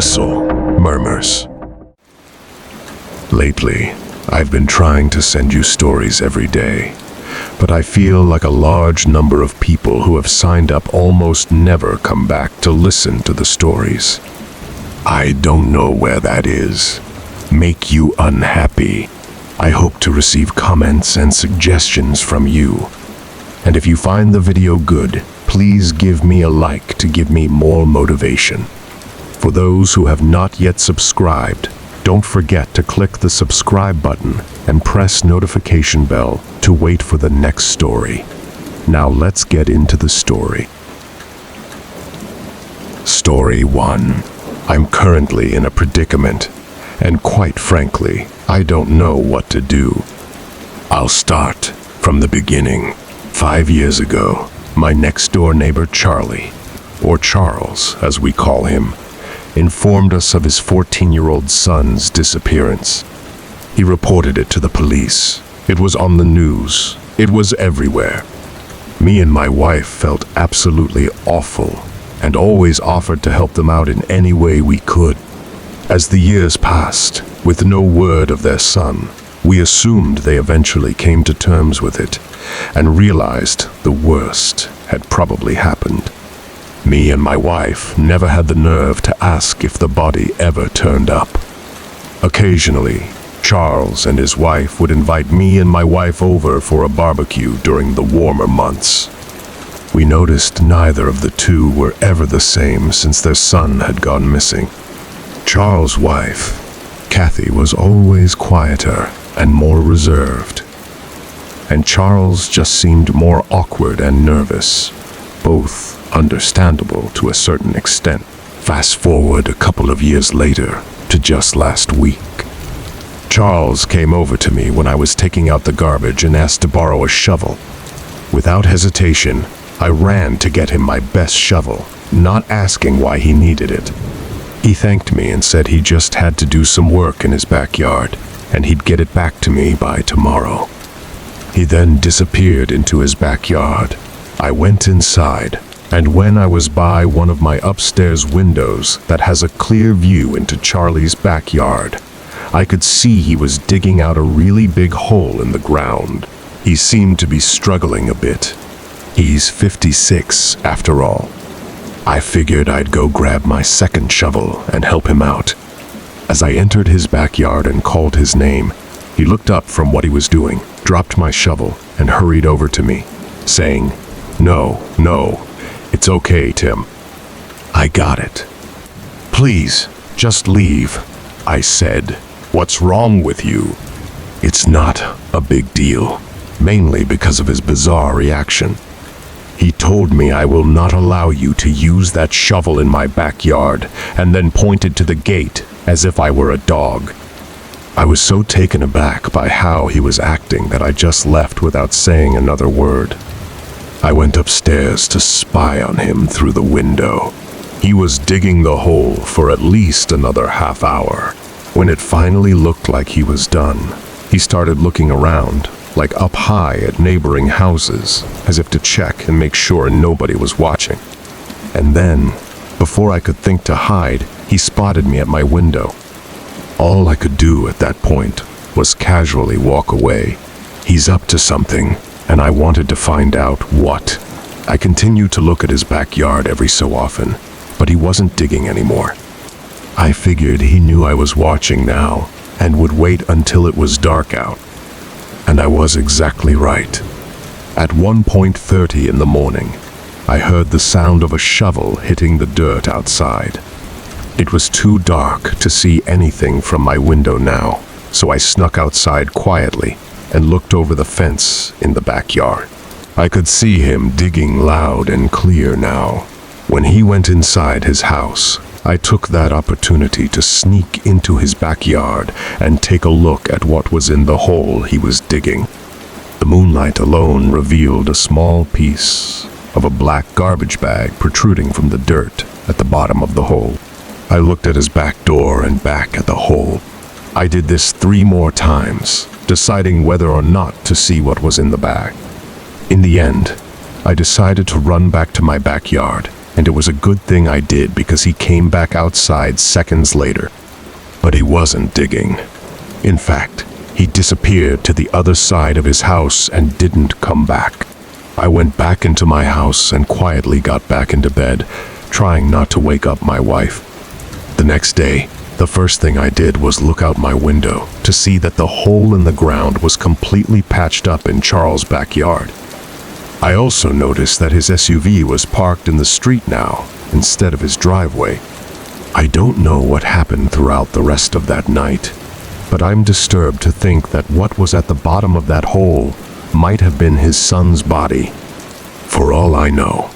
Abyssal Murmurs. Lately, I've been trying to send you stories every day, but I feel like a large number of people who have signed up almost never come back to listen to the stories. I don't know where that is. Make you unhappy. I hope to receive comments and suggestions from you. And if you find the video good, please give me a like to give me more motivation. For those who have not yet subscribed, don't forget to click the subscribe button and press notification bell to wait for the next story. Now let's get into the story. Story 1. I'm currently in a predicament, and quite frankly, I don't know what to do. I'll start from the beginning. 5 years ago, my next-door neighbor Charlie, or Charles as we call him, informed us of his 14-year-old son's disappearance. He reported it to the police. It was on the news. It was everywhere. Me and my wife felt absolutely awful and always offered to help them out in any way we could. As the years passed, with no word of their son, we assumed they eventually came to terms with it and realized the worst had probably happened. Me and my wife never had the nerve to ask if the body ever turned up. Occasionally, Charles and his wife would invite me and my wife over for a barbecue during the warmer months. We noticed neither of the two were ever the same since their son had gone missing. Charles' wife, Kathy, was always quieter and more reserved, and Charles just seemed more awkward and nervous, both understandable to a certain extent. Fast forward a couple of years later to just last week. Charles came over to me when I was taking out the garbage and asked to borrow a shovel. Without hesitation, I ran to get him my best shovel, not asking why he needed it. He thanked me and said he just had to do some work in his backyard, and he'd get it back to me by tomorrow. He then disappeared into his backyard. I went inside, and when I was by one of my upstairs windows that has a clear view into Charlie's backyard, I could see he was digging out a really big hole in the ground. He seemed to be struggling a bit. He's 56 after all. I figured I'd go grab my second shovel and help him out. As I entered his backyard and called his name, he looked up from what he was doing, dropped my shovel, and hurried over to me, saying, No, it's okay, Tim. I got it. Please, just leave, I said. What's wrong with you? It's not a big deal, mainly because of his bizarre reaction. He told me I will not allow you to use that shovel in my backyard, and then pointed to the gate as if I were a dog. I was so taken aback by how he was acting that I just left without saying another word. I went upstairs to spy on him through the window. He was digging the hole for at least another half hour. When it finally looked like he was done, he started looking around, like up high at neighboring houses, as if to check and make sure nobody was watching. And then, before I could think to hide, he spotted me at my window. All I could do at that point was casually walk away. He's up to something, and I wanted to find out what. I continued to look at his backyard every so often, but he wasn't digging anymore. I figured he knew I was watching now and would wait until it was dark out. And I was exactly right. At 1:30 in the morning, I heard the sound of a shovel hitting the dirt outside. It was too dark to see anything from my window now, so I snuck outside quietly and looked over the fence in the backyard. I could see him digging loud and clear now. When he went inside his house, I took that opportunity to sneak into his backyard and take a look at what was in the hole he was digging. The moonlight alone revealed a small piece of a black garbage bag protruding from the dirt at the bottom of the hole. I looked at his back door and back at the hole. I did this 3 more times, deciding whether or not to see what was in the bag. In the end, I decided to run back to my backyard and it was a good thing I did because he came back outside seconds later. But he wasn't digging. In fact, he disappeared to the other side of his house and didn't come back. I went back into my house and quietly got back into bed, trying not to wake up my wife. The next day, the first thing I did was look out my window to see that the hole in the ground was completely patched up in Charles' backyard. I also noticed that his SUV was parked in the street now, instead of his driveway. I don't know what happened throughout the rest of that night, but I'm disturbed to think that what was at the bottom of that hole might have been his son's body. For all I know,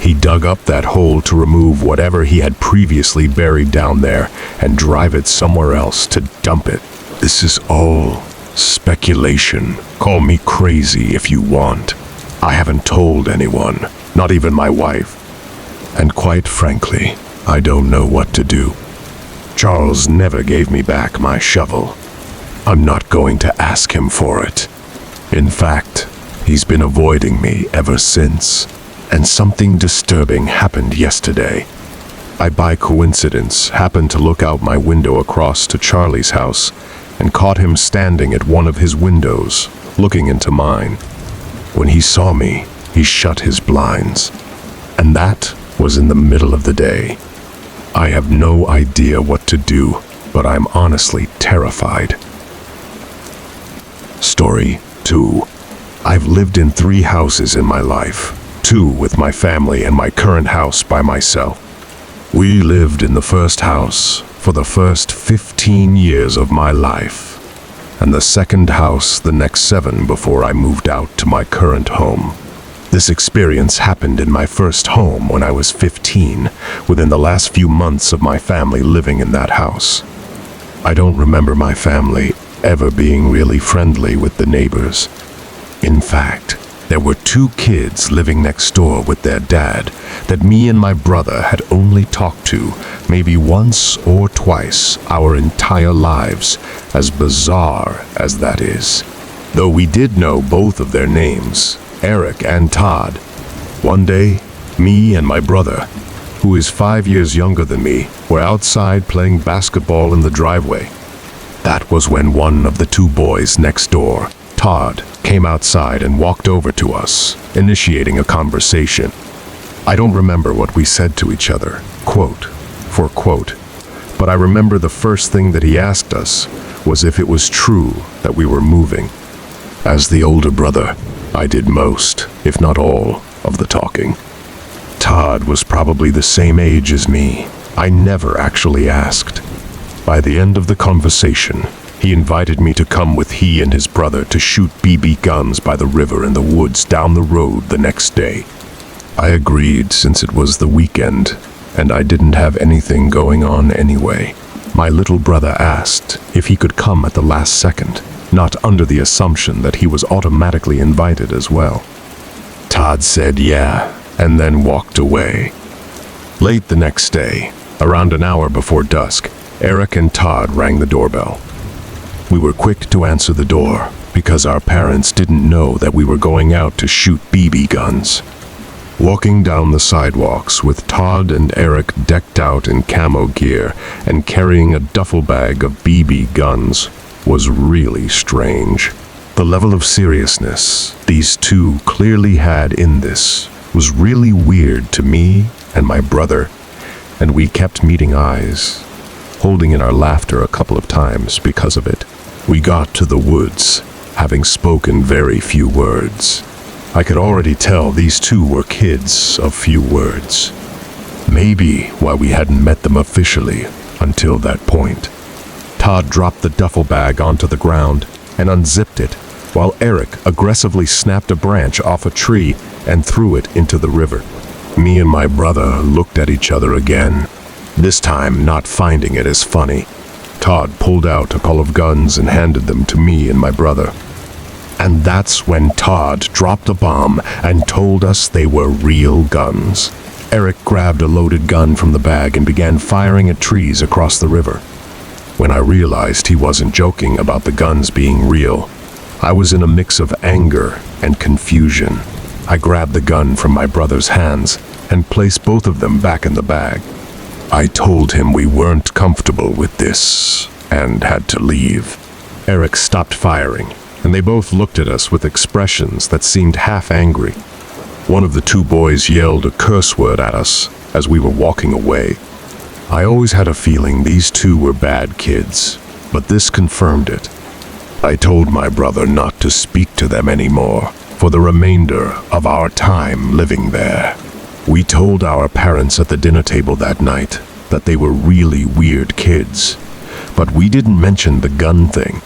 he dug up that hole to remove whatever he had previously buried down there and drive it somewhere else to dump it. This is all speculation. Call me crazy if you want. I haven't told anyone, not even my wife. And quite frankly, I don't know what to do. Charles never gave me back my shovel. I'm not going to ask him for it. In fact, he's been avoiding me ever since. And something disturbing happened yesterday. I, by coincidence, happened to look out my window across to Charlie's house and caught him standing at one of his windows, looking into mine. When he saw me, he shut his blinds. And that was in the middle of the day. I have no idea what to do, but I'm honestly terrified. Story 2. I've lived in 3 houses in my life. 2 with my family and my current house by myself. We lived in the first house for the first 15 years of my life, and the second house the next 7 before I moved out to my current home. This experience happened in my first home when I was 15, within the last few months of my family living in that house. I don't remember my family ever being really friendly with the neighbors. In fact, there were 2 kids living next door with their dad that me and my brother had only talked to maybe once or twice our entire lives, as bizarre as that is. Though we did know both of their names, Eric and Todd. One day, me and my brother, who is 5 years younger than me, were outside playing basketball in the driveway. That was when one of the 2 boys next door, Todd, came outside and walked over to us, initiating a conversation. I don't remember what we said to each other, quote for quote, but I remember the first thing that he asked us was if it was true that we were moving. As the older brother, I did most, if not all, of the talking. Todd was probably the same age as me. I never actually asked. By the end of the conversation, he invited me to come with he and his brother to shoot BB guns by the river in the woods down the road the next day. I agreed since it was the weekend, and I didn't have anything going on anyway. My little brother asked if he could come at the last second, not under the assumption that he was automatically invited as well. Todd said yeah, and then walked away. Late the next day, around an hour before dusk, Eric and Todd rang the doorbell. We were quick to answer the door because our parents didn't know that we were going out to shoot BB guns. Walking down the sidewalks with Todd and Eric decked out in camo gear and carrying a duffel bag of BB guns was really strange. The level of seriousness these 2 clearly had in this was really weird to me and my brother, and we kept meeting eyes, holding in our laughter a couple of times because of it. We got to the woods, having spoken very few words. I could already tell these 2 were kids of few words. Maybe why we hadn't met them officially until that point. Todd dropped the duffel bag onto the ground and unzipped it, while Eric aggressively snapped a branch off a tree and threw it into the river. Me and my brother looked at each other again, this time not finding it as funny. Todd pulled out a couple of guns and handed them to me and my brother. And that's when Todd dropped a bomb and told us they were real guns. Eric grabbed a loaded gun from the bag and began firing at trees across the river. When I realized he wasn't joking about the guns being real, I was in a mix of anger and confusion. I grabbed the gun from my brother's hands and place both of them back in the bag. I told him we weren't comfortable with this and had to leave. Eric stopped firing, and they both looked at us with expressions that seemed half angry. One of the two boys yelled a curse word at us as we were walking away. I always had a feeling these two were bad kids, but this confirmed it. I told my brother not to speak to them anymore for the remainder of our time living there. We told our parents at the dinner table that night that they were really weird kids, but we didn't mention the gun thing.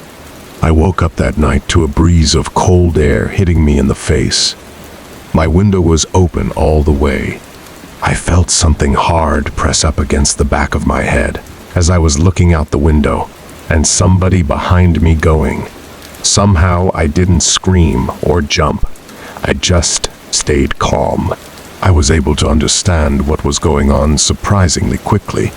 I woke up that night to a breeze of cold air hitting me in the face. My window was open all the way. I felt something hard press up against the back of my head as I was looking out the window, and somebody behind me going. Somehow I didn't scream or jump. I just stayed calm. I was able to understand what was going on surprisingly quickly.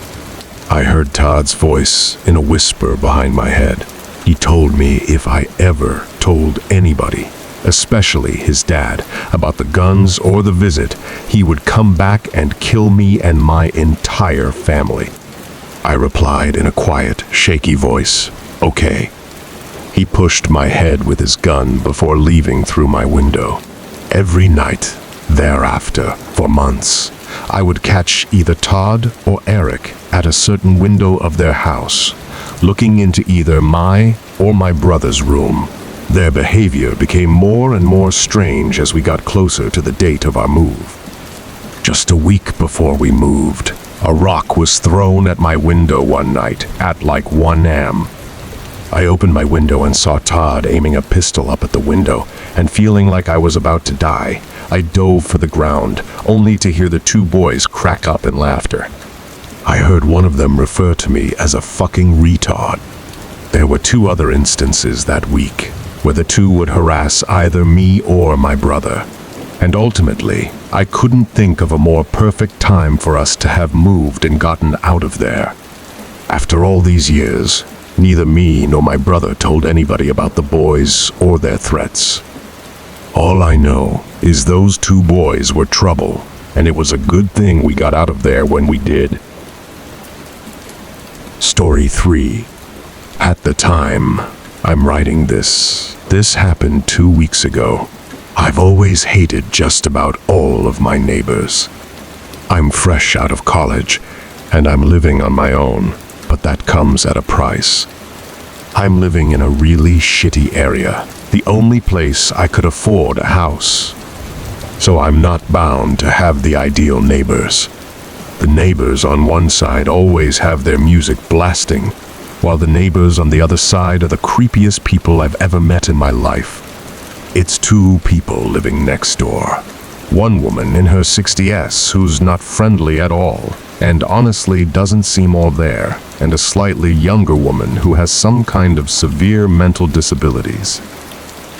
I heard Todd's voice in a whisper behind my head. He told me if I ever told anybody, especially his dad, about the guns or the visit, he would come back and kill me and my entire family. I replied in a quiet, shaky voice, "Okay." He pushed my head with his gun before leaving through my window. Every night thereafter, for months, I would catch either Todd or Eric at a certain window of their house, looking into either my or my brother's room. Their behavior became more and more strange as we got closer to the date of our move. Just a week before we moved, a rock was thrown at my window one night at like 1 a.m. I opened my window and saw Todd aiming a pistol up at the window, and feeling like I was about to die, I dove for the ground, only to hear the two boys crack up in laughter. I heard one of them refer to me as a fucking retard. There were 2 other instances that week, where the two would harass either me or my brother. And ultimately, I couldn't think of a more perfect time for us to have moved and gotten out of there. After all these years, neither me nor my brother told anybody about the boys or their threats. All I know is those 2 boys were trouble, and it was a good thing we got out of there when we did. Story 3. At the time I'm writing this happened 2 weeks ago. I've always hated just about all of my neighbors. I'm fresh out of college, and I'm living on my own, but that comes at a price. I'm living in a really shitty area, the only place I could afford a house. So I'm not bound to have the ideal neighbors. The neighbors on one side always have their music blasting, while the neighbors on the other side are the creepiest people I've ever met in my life. It's 2 people living next door. One woman in her 60s who's not friendly at all, and honestly doesn't seem all there, and a slightly younger woman who has some kind of severe mental disabilities.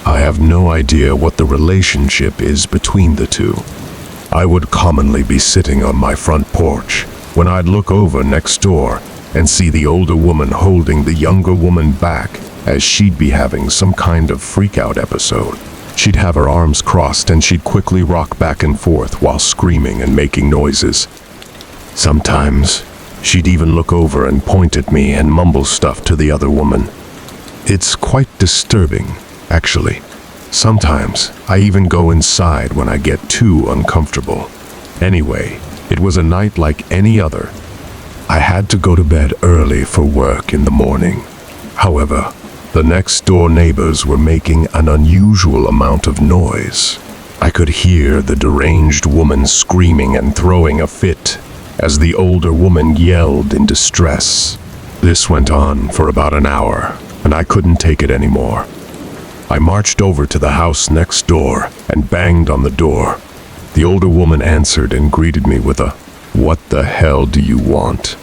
I have no idea what the relationship is between the 2. I would commonly be sitting on my front porch when I'd look over next door and see the older woman holding the younger woman back as she'd be having some kind of freak-out episode. She'd have her arms crossed and she'd quickly rock back and forth while screaming and making noises. Sometimes, she'd even look over and point at me and mumble stuff to the other woman. It's quite disturbing, actually. Sometimes, I even go inside when I get too uncomfortable. Anyway, it was a night like any other. I had to go to bed early for work in the morning. However, the next door neighbors were making an unusual amount of noise. I could hear the deranged woman screaming and throwing a fit as the older woman yelled in distress. This went on for about an hour, and I couldn't take it anymore. I marched over to the house next door and banged on the door. The older woman answered and greeted me with a, "What the hell do you want?"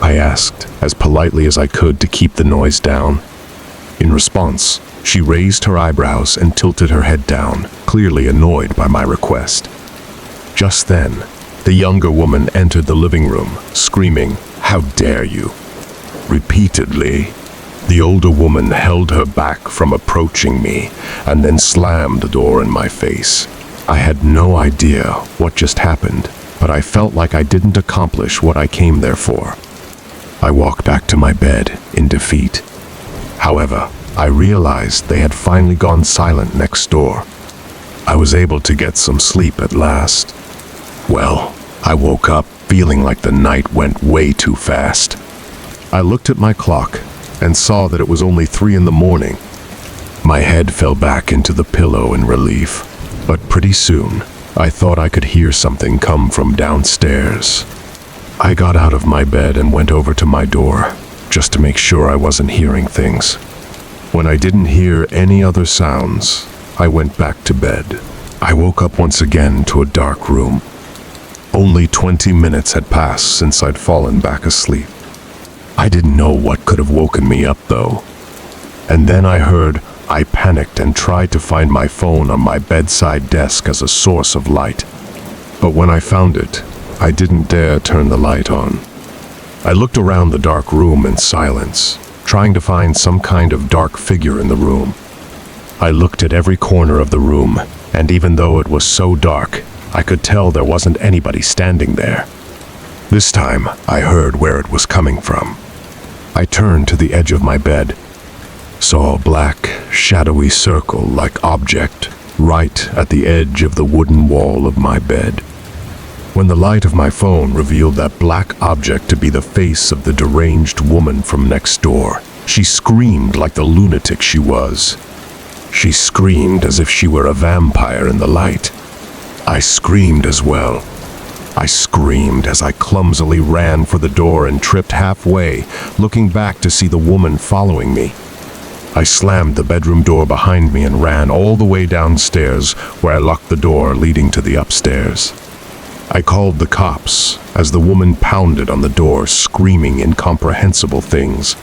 I asked as politely as I could to keep the noise down. In response, she raised her eyebrows and tilted her head down, clearly annoyed by my request. Just then, the younger woman entered the living room, screaming, "How dare you!" Repeatedly. The older woman held her back from approaching me and then slammed the door in my face. I had no idea what just happened, but I felt like I didn't accomplish what I came there for. I walked back to my bed in defeat. However, I realized they had finally gone silent next door. I was able to get some sleep at last. Well, I woke up feeling like the night went way too fast. I looked at my clock and saw that it was only 3 in the morning. My head fell back into the pillow in relief, but pretty soon I thought I could hear something come from downstairs. I got out of my bed and went over to my door, just to make sure I wasn't hearing things. When I didn't hear any other sounds, I went back to bed. I woke up once again to a dark room. Only 20 minutes had passed since I'd fallen back asleep. I didn't know what could have woken me up though. And then I panicked and tried to find my phone on my bedside desk as a source of light. But when I found it, I didn't dare turn the light on. I looked around the dark room in silence, trying to find some kind of dark figure in the room. I looked at every corner of the room, and even though it was so dark, I could tell there wasn't anybody standing there. This time, I heard where it was coming from. I turned to the edge of my bed, saw a black, shadowy circle-like object right at the edge of the wooden wall of my bed. When the light of my phone revealed that black object to be the face of the deranged woman from next door, she screamed like the lunatic she was. She screamed as if she were a vampire in the light. I screamed as well. I screamed as I clumsily ran for the door and tripped halfway, looking back to see the woman following me. I slammed the bedroom door behind me and ran all the way downstairs, where I locked the door leading to the upstairs. I called the cops as the woman pounded on the door, screaming incomprehensible things.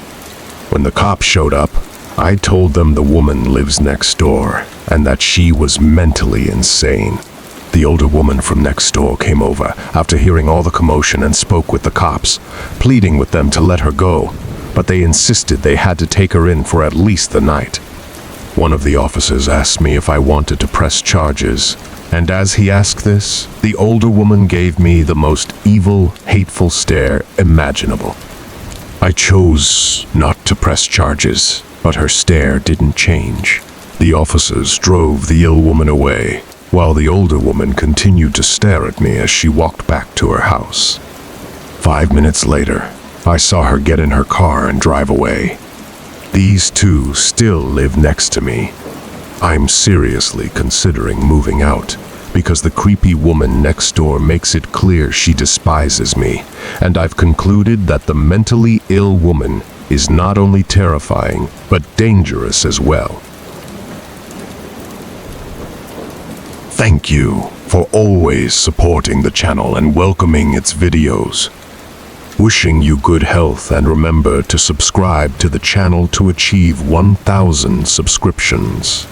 When the cops showed up, I told them the woman lives next door and that she was mentally insane. The older woman from next door came over after hearing all the commotion and spoke with the cops, pleading with them to let her go, but they insisted they had to take her in for at least the night. One of the officers asked me if I wanted to press charges, and as he asked this, the older woman gave me the most evil, hateful stare imaginable. I chose not to press charges, but her stare didn't change. The officers drove the ill woman away, while the older woman continued to stare at me as she walked back to her house. 5 minutes later, I saw her get in her car and drive away. These two still live next to me. I'm seriously considering moving out, because the creepy woman next door makes it clear she despises me, and I've concluded that the mentally ill woman is not only terrifying, but dangerous as well. Thank you for always supporting the channel and welcoming its videos. Wishing you good health, and remember to subscribe to the channel to achieve 1,000 subscriptions.